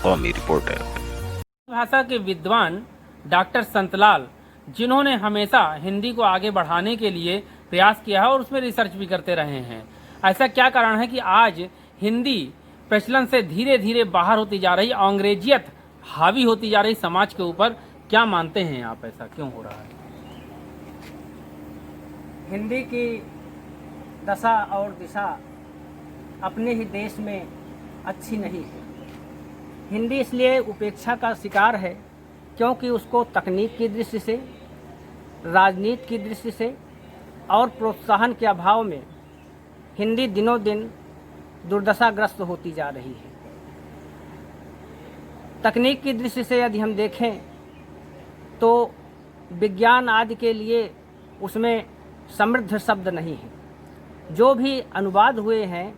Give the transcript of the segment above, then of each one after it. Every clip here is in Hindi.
कौमी रिपोर्टर। भाषा के विद्वान डॉक्टर संतलाल, जिन्होंने हमेशा हिंदी को आगे बढ़ाने के लिए प्रयास किया है और उसमें रिसर्च भी करते रहे हैं, ऐसा क्या कारण है कि आज हिंदी प्रचलन से धीरे धीरे बाहर होती जा रही, अंग्रेजियत हावी होती जा रही समाज के ऊपर? क्या मानते हैं आप, ऐसा क्यों हो रहा है? हिंदी की दशा और दिशा अपने ही देश में अच्छी नहीं है। हिंदी इसलिए उपेक्षा का शिकार है क्योंकि उसको तकनीक की दृष्टि से, राजनीति की दृष्टि से और प्रोत्साहन के अभाव में हिंदी दिनों दिन दुर्दशाग्रस्त होती जा रही है। तकनीक की दृष्टि से यदि हम देखें तो विज्ञान आदि के लिए उसमें समृद्ध शब्द नहीं है। जो भी अनुवाद हुए हैं,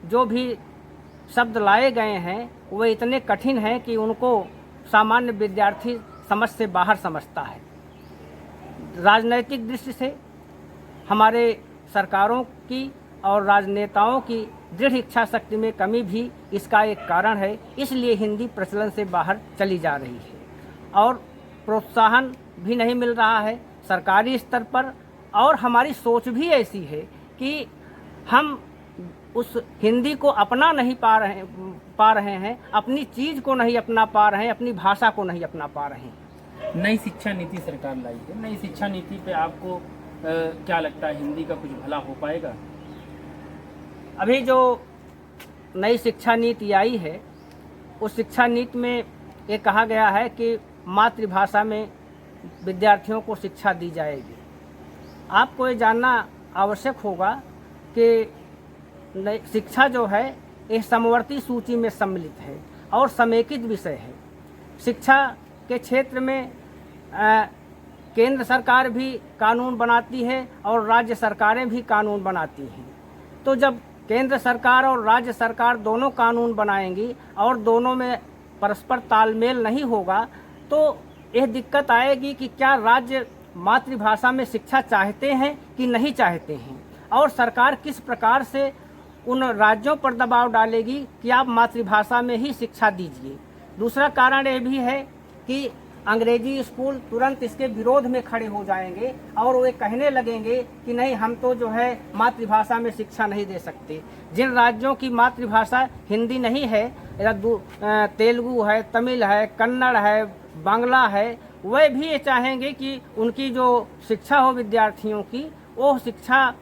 जो भी शब्द लाए गए हैं, वो इतने कठिन हैं कि उनको सामान्य विद्यार्थी समझ से बाहर समझता है। राजनैतिक दृष्टि से हमारे सरकारों की और राजनेताओं की दृढ़ इच्छा शक्ति में कमी भी इसका एक कारण है। इसलिए हिंदी प्रचलन से बाहर चली जा रही है और प्रोत्साहन भी नहीं मिल रहा है सरकारी स्तर पर। और हमारी सोच भी ऐसी है कि हम उस हिंदी को अपना नहीं पा रहे हैं, अपनी चीज़ को नहीं अपना पा रहे हैं, अपनी भाषा को नहीं अपना पा रहे हैं। नई शिक्षा नीति सरकार लाई है, नई शिक्षा नीति पे आपको क्या लगता है, हिंदी का कुछ भला हो पाएगा? अभी जो नई शिक्षा नीति आई है, उस शिक्षा नीति में ये कहा गया है कि मातृभाषा में विद्यार्थियों को शिक्षा दी जाएगी। आपको ये जानना आवश्यक होगा कि शिक्षा जो है एक समवर्ती सूची में सम्मिलित है और समेकित विषय है। शिक्षा के क्षेत्र में केंद्र सरकार भी कानून बनाती है और राज्य सरकारें भी कानून बनाती हैं। तो जब केंद्र सरकार और राज्य सरकार दोनों कानून बनाएंगी और दोनों में परस्पर तालमेल नहीं होगा तो यह दिक्कत आएगी कि क्या राज्य मातृभाषा में शिक्षा चाहते हैं कि नहीं चाहते हैं, और सरकार किस प्रकार से उन राज्यों पर दबाव डालेगी कि आप मातृभाषा में ही शिक्षा दीजिए। दूसरा कारण यह भी है कि अंग्रेजी स्कूल तुरंत इसके विरोध में खड़े हो जाएंगे और वे कहने लगेंगे कि नहीं, हम तो जो है मातृभाषा में शिक्षा नहीं दे सकते। जिन राज्यों की मातृभाषा हिंदी नहीं है, तेलुगु है, तमिल है, कन्नड़ है, बांग्ला है, वे भी ये चाहेंगे कि उनकी जो शिक्षा हो विद्यार्थियों की, वो शिक्षा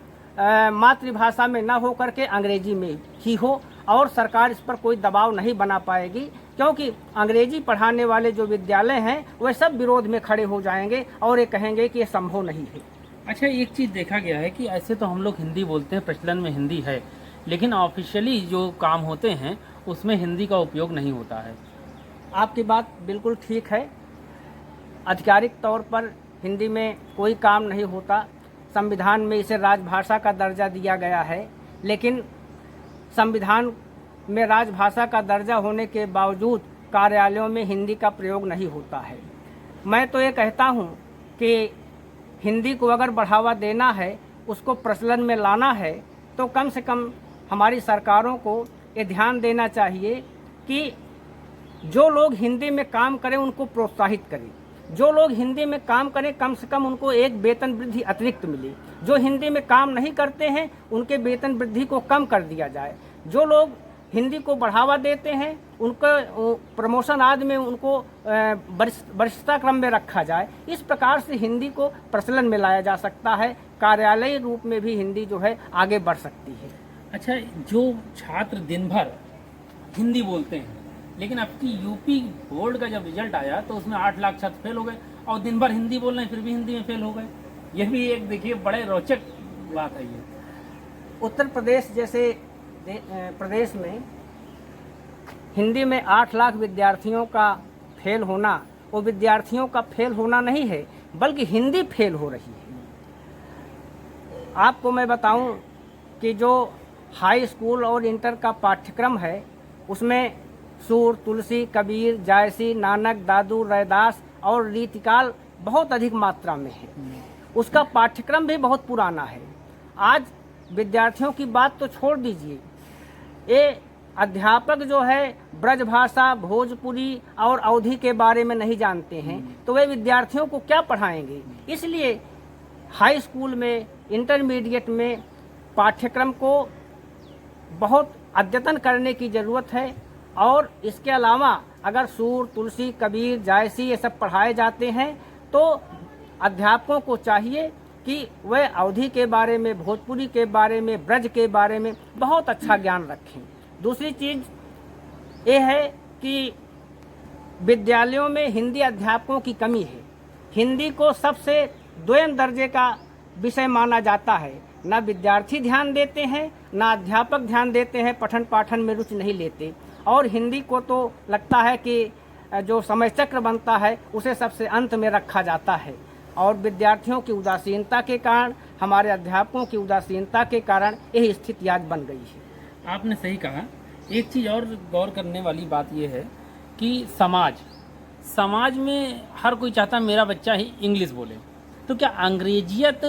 मातृभाषा में न हो करके अंग्रेजी में ही हो, और सरकार इस पर कोई दबाव नहीं बना पाएगी क्योंकि अंग्रेजी पढ़ाने वाले जो विद्यालय हैं वे सब विरोध में खड़े हो जाएंगे और ये कहेंगे कि ये संभव नहीं है। अच्छा, एक चीज़ देखा गया है कि ऐसे तो हम लोग हिंदी बोलते हैं, प्रचलन में हिंदी है, लेकिन ऑफिशियली जो काम होते हैं उसमें हिंदी का उपयोग नहीं होता है। आपकी बात बिल्कुल ठीक है। आधिकारिक तौर पर हिंदी में कोई काम नहीं होता। संविधान में इसे राजभाषा का दर्जा दिया गया है, लेकिन संविधान में राजभाषा का दर्जा होने के बावजूद कार्यालयों में हिंदी का प्रयोग नहीं होता है। मैं तो ये कहता हूँ कि हिंदी को अगर बढ़ावा देना है, उसको प्रचलन में लाना है, तो कम से कम हमारी सरकारों को ये ध्यान देना चाहिए कि जो लोग हिंदी में काम करें उनको प्रोत्साहित करें। जो लोग हिंदी में काम करें कम से कम उनको एक वेतन वृद्धि अतिरिक्त मिले। जो हिंदी में काम नहीं करते हैं उनके वेतन वृद्धि को कम कर दिया जाए। जो लोग हिंदी को बढ़ावा देते हैं उनको प्रमोशन आदि में उनको वरिष्ठता क्रम में रखा जाए। इस प्रकार से हिंदी को प्रचलन में लाया जा सकता है। कार्यालयी रूप में भी हिंदी जो है आगे बढ़ सकती है। अच्छा, जो छात्र दिन भर हिंदी बोलते हैं, लेकिन अब की यूपी बोर्ड का जब रिजल्ट आया तो उसमें 8 लाख छात्र फेल हो गए और दिन भर हिंदी बोल रहे हैं फिर भी हिंदी में फेल हो गए। यह भी एक देखिए बड़े रोचक बात है। ये उत्तर प्रदेश जैसे प्रदेश में हिंदी में 8 लाख विद्यार्थियों का फेल होना, वो विद्यार्थियों का फेल होना नहीं है बल्कि हिंदी फेल हो रही है। आपको मैं बताऊं कि जो हाई स्कूल और इंटर का पाठ्यक्रम है उसमें सूर, तुलसी, कबीर, जायसी, नानक, दादू, रैदास और रीतिकाल बहुत अधिक मात्रा में है। उसका पाठ्यक्रम भी बहुत पुराना है। आज विद्यार्थियों की बात तो छोड़ दीजिए, ये अध्यापक जो है ब्रजभाषा, भोजपुरी और अवधी के बारे में नहीं जानते हैं तो वे विद्यार्थियों को क्या पढ़ाएंगे। इसलिए हाई स्कूल में, इंटरमीडिएट में पाठ्यक्रम को बहुत अद्यतन करने की ज़रूरत है। और इसके अलावा अगर सूर, तुलसी, कबीर, जायसी ये सब पढ़ाए जाते हैं तो अध्यापकों को चाहिए कि वह अवधी के बारे में, भोजपुरी के बारे में, ब्रज के बारे में बहुत अच्छा ज्ञान रखें। दूसरी चीज़ ये है कि विद्यालयों में हिंदी अध्यापकों की कमी है। हिंदी को सबसे द्वितीय दर्जे का विषय माना जाता है। ना विद्यार्थी ध्यान देते हैं, ना अध्यापक ध्यान देते हैं, पठन पाठन में रुचि नहीं लेते। और हिंदी को तो लगता है कि जो समय चक्र बनता है उसे सबसे अंत में रखा जाता है। और विद्यार्थियों की उदासीनता के कारण, हमारे अध्यापकों की उदासीनता के कारण यही स्थिति आज बन गई है। आपने सही कहा। एक चीज़ और गौर करने वाली बात यह है कि समाज में हर कोई चाहता मेरा बच्चा ही इंग्लिश बोले, तो क्या अंग्रेजियत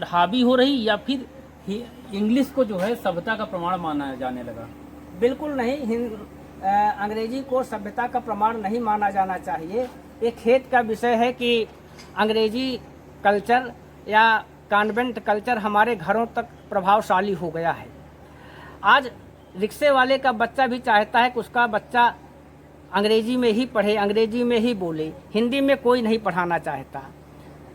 हावी हो रही या फिर इंग्लिश को जो है सभ्यता का प्रमाण माना जाने लगा? बिल्कुल नहीं, अंग्रेजी को सभ्यता का प्रमाण नहीं माना जाना चाहिए। एक खेद का विषय है कि अंग्रेजी कल्चर या कॉन्वेंट कल्चर हमारे घरों तक प्रभावशाली हो गया है। आज रिक्शे वाले का बच्चा भी चाहता है कि उसका बच्चा अंग्रेजी में ही पढ़े, अंग्रेजी में ही बोले, हिंदी में कोई नहीं पढ़ाना चाहता।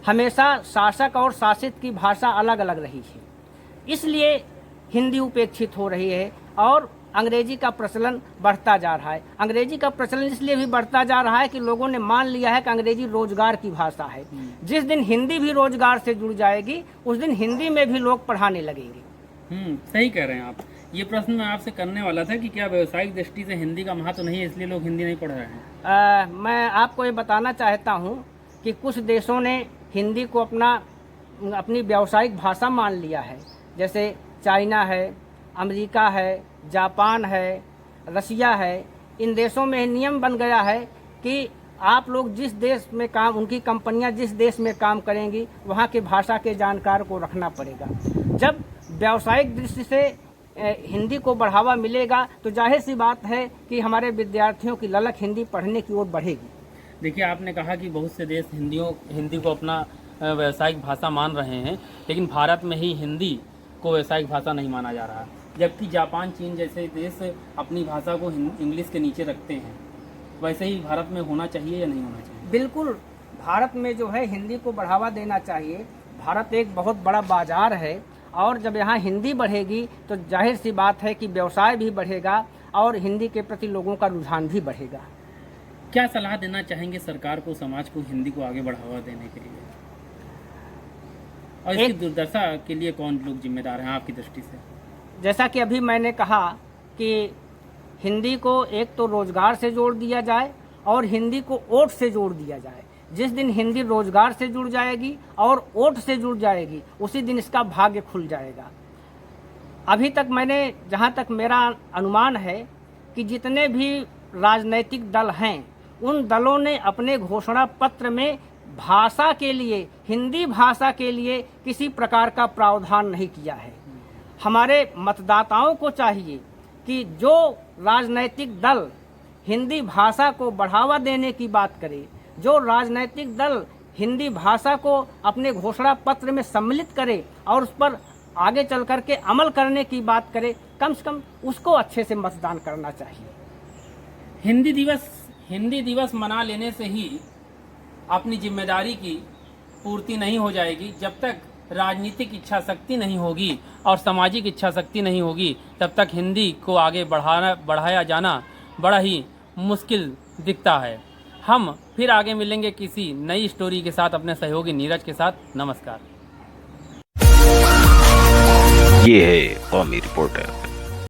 हमेशा शासक और शासित की भाषा अलग अलग रही है, इसलिए हिंदी उपेक्षित हो रही है और अंग्रेजी का प्रचलन बढ़ता जा रहा है। अंग्रेजी का प्रचलन इसलिए भी बढ़ता जा रहा है कि लोगों ने मान लिया है कि अंग्रेजी रोजगार की भाषा है। जिस दिन हिंदी भी रोजगार से जुड़ जाएगी उस दिन हिंदी में भी लोग पढ़ाने लगेंगे। सही कह रहे हैं आप। ये प्रश्न मैं आपसे करने वाला था कि क्या व्यावसायिक दृष्टि से हिंदी का महत्व नहीं है इसलिए लोग हिंदी नहीं पढ़ रहे हैं? मैं आपको ये बताना चाहता हूँ कि कुछ देशों ने हिंदी को अपनी व्यावसायिक भाषा मान लिया है। जैसे चाइना है, अमेरिका है, जापान है, रसिया है। इन देशों में नियम बन गया है कि आप लोग जिस देश में काम, उनकी कंपनियां जिस देश में काम करेंगी वहाँ के भाषा के जानकार को रखना पड़ेगा। जब व्यावसायिक दृष्टि से हिंदी को बढ़ावा मिलेगा तो जाहिर सी बात है कि हमारे विद्यार्थियों की ललक हिंदी पढ़ने की ओर बढ़ेगी। देखिए, आपने कहा कि बहुत से देश हिंदी को अपना व्यावसायिक भाषा मान रहे हैं, लेकिन भारत में ही हिंदी को व्यावसायिक भाषा नहीं माना जा रहा, जबकि जापान, चीन जैसे देश अपनी भाषा को इंग्लिश के नीचे रखते हैं। वैसे ही भारत में होना चाहिए या नहीं होना चाहिए? बिल्कुल, भारत में जो है हिंदी को बढ़ावा देना चाहिए। भारत एक बहुत बड़ा बाजार है और जब यहाँ हिंदी बढ़ेगी तो जाहिर सी बात है कि व्यवसाय भी बढ़ेगा और हिंदी के प्रति लोगों का रुझान भी बढ़ेगा। क्या सलाह देना चाहेंगे सरकार को, समाज को हिंदी को आगे बढ़ावा देने के लिए? और इसकी दुर्दशा के लिए कौन लोग जिम्मेदार हैं आपकी दृष्टि से? जैसा कि अभी मैंने कहा कि हिंदी को एक तो रोजगार से जोड़ दिया जाए और हिंदी को ओट से जोड़ दिया जाए। जिस दिन हिंदी रोजगार से जुड़ जाएगी और ओट से जुड़ जाएगी उसी दिन इसका भाग्य खुल जाएगा। अभी तक मैंने, जहाँ तक मेरा अनुमान है कि जितने भी राजनैतिक दल हैं उन दलों ने अपने घोषणा पत्र में भाषा के लिए, हिंदी भाषा के लिए किसी प्रकार का प्रावधान नहीं किया है। हमारे मतदाताओं को चाहिए कि जो राजनैतिक दल हिंदी भाषा को बढ़ावा देने की बात करे, जो राजनैतिक दल हिंदी भाषा को अपने घोषणा पत्र में सम्मिलित करे और उस पर आगे चल कर के अमल करने की बात करे, कम से कम उसको अच्छे से मतदान करना चाहिए। हिंदी दिवस मना लेने से ही अपनी जिम्मेदारी की पूर्ति नहीं हो जाएगी। जब तक राजनीतिक इच्छा शक्ति नहीं होगी और सामाजिक इच्छा शक्ति नहीं होगी तब तक हिंदी को आगे बढ़ाया जाना बड़ा ही मुश्किल दिखता है। हम फिर आगे मिलेंगे किसी नई स्टोरी के साथ अपने सहयोगी नीरज के साथ। नमस्कार। ये है कौमी रिपोर्टर।